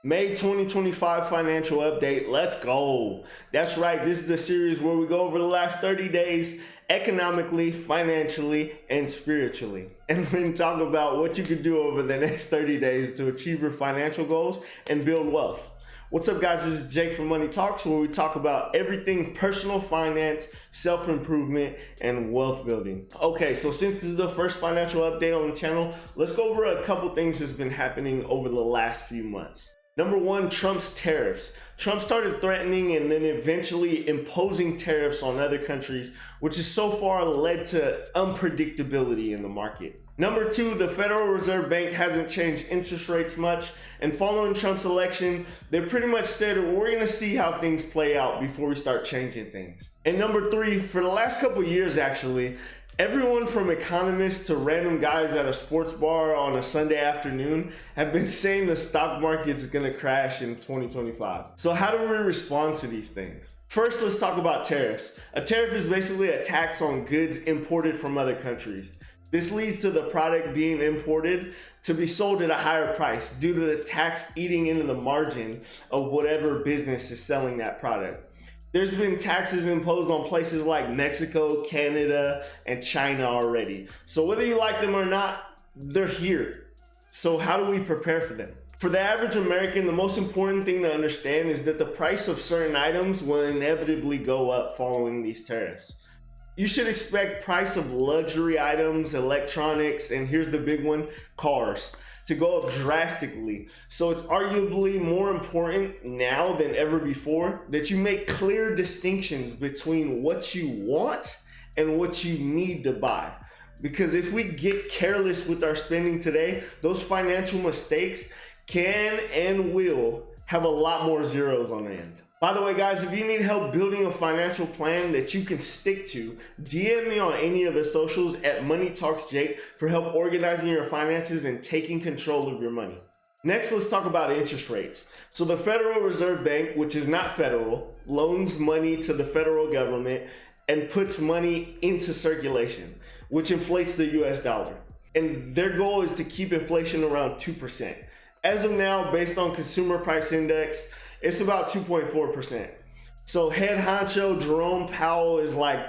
May 2025 financial update. Let's go. That's right. This is the series where we go over the last 30 days economically, financially, and spiritually. And we talk about what you can do over the next 30 days to achieve your financial goals and build wealth. What's up, guys? This is Jake from Money Talks, where we talk about everything personal finance, self-improvement, and wealth building. Okay, so since this is the first financial update on the channel, let's go over a couple things that's been happening over the last few months. Number one, Trump's tariffs. Trump started threatening and then eventually imposing tariffs on other countries, which has so far led to unpredictability in the market. Number two, the Federal Reserve Bank hasn't changed interest rates much, and following Trump's election, they pretty much said we're gonna see how things play out before we start changing things. And number three, for the last couple years actually, everyone from economists to random guys at a sports bar on a Sunday afternoon have been saying the stock market's gonna crash in 2025. So how do we respond to these things? First, let's talk about tariffs. A tariff is basically a tax on goods imported from other countries. This leads to the product being imported to be sold at a higher price due to the tax eating into the margin of whatever business is selling that product. There's been taxes imposed on places like Mexico, Canada, and China already. So whether you like them or not, they're here. So how do we prepare for them? For the average American, the most important thing to understand is that the price of certain items will inevitably go up following these tariffs. You should expect price of luxury items, electronics, and here's the big one, cars, to go up drastically. So it's arguably more important now than ever before that you make clear distinctions between what you want and what you need to buy. Because if we get careless with our spending today, those financial mistakes can and will have a lot more zeros on the end. By the way, guys, if you need help building a financial plan that you can stick to, DM me on any of the socials at Money Talks Jake for help organizing your finances and taking control of your money. Next, let's talk about interest rates. So the Federal Reserve Bank, which is not federal, loans money to the federal government and puts money into circulation, which inflates the US dollar. And their goal is to keep inflation around 2%. As of now, based on Consumer Price Index, it's about 2.4%. So head honcho Jerome Powell is like,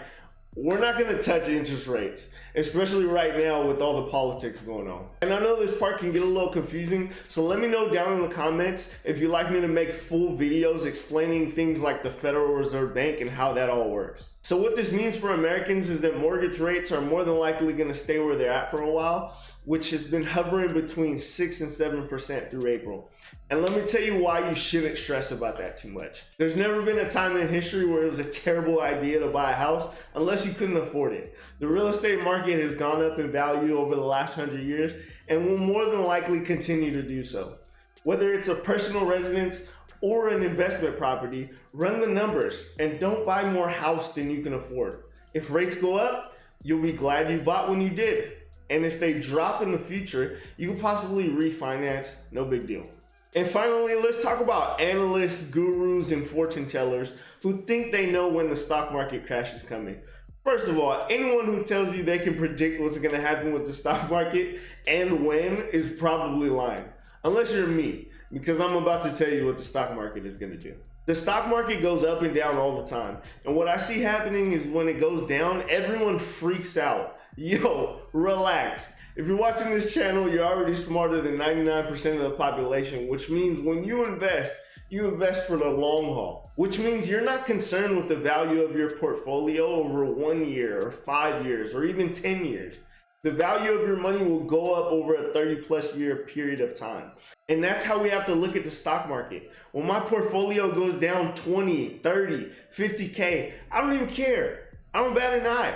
we're not gonna touch interest rates, especially right now with all the politics going on. And I know this part can get a little confusing, so let me know down in the comments if you'd like me to make full videos explaining things like the Federal Reserve Bank and how that all works. So what this means for Americans is that mortgage rates are more than likely gonna stay where they're at for a while, which has been hovering between 6 and 7% through April. And let me tell you why you shouldn't stress about that too much. There's never been a time in history where it was a terrible idea to buy a house unless you couldn't afford it. The real estate market has gone up in value over the last 100 years and will more than likely continue to do so. Whether it's a personal residence or an investment property, run the numbers and don't buy more house than you can afford. If rates go up, you'll be glad you bought when you did. And if they drop in the future, you can possibly refinance, no big deal. And finally, let's talk about analysts, gurus, and fortune tellers who think they know when the stock market crash is coming. First of all, anyone who tells you they can predict what's gonna happen with the stock market and when is probably lying. Unless you're me, because I'm about to tell you what the stock market is gonna do. The stock market goes up and down all the time. And what I see happening is when it goes down, everyone freaks out. Yo, relax. If you're watching this channel, you're already smarter than 99% of the population, which means when you invest for the long haul, which means you're not concerned with the value of your portfolio over 1 year or 5 years or even 10 years. The value of your money will go up over a 30+ year period of time. And that's how we have to look at the stock market. When my portfolio goes down 20, 30, 50K, I don't even care. I don't bat an eye.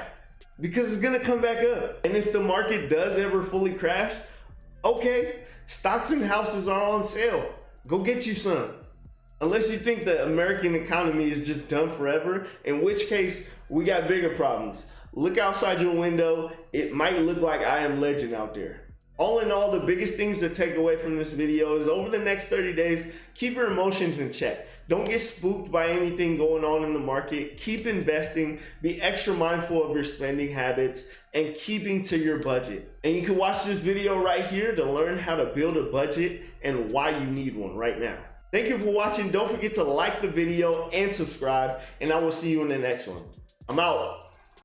Because it's gonna come back up. And if the market does ever fully crash, okay, stocks and houses are on sale. Go get you some. Unless you think the American economy is just done forever, in which case we got bigger problems. Look outside your window. It might look like I Am Legend out there. All in all, the biggest things to take away from this video is over the next 30 days, keep your emotions in check. Don't get spooked by anything going on in the market. Keep investing, be extra mindful of your spending habits, and keeping to your budget. And you can watch this video right here to learn how to build a budget and why you need one right now. Thank you for watching. Don't forget to like the video and subscribe, and I will see you in the next one. I'm out.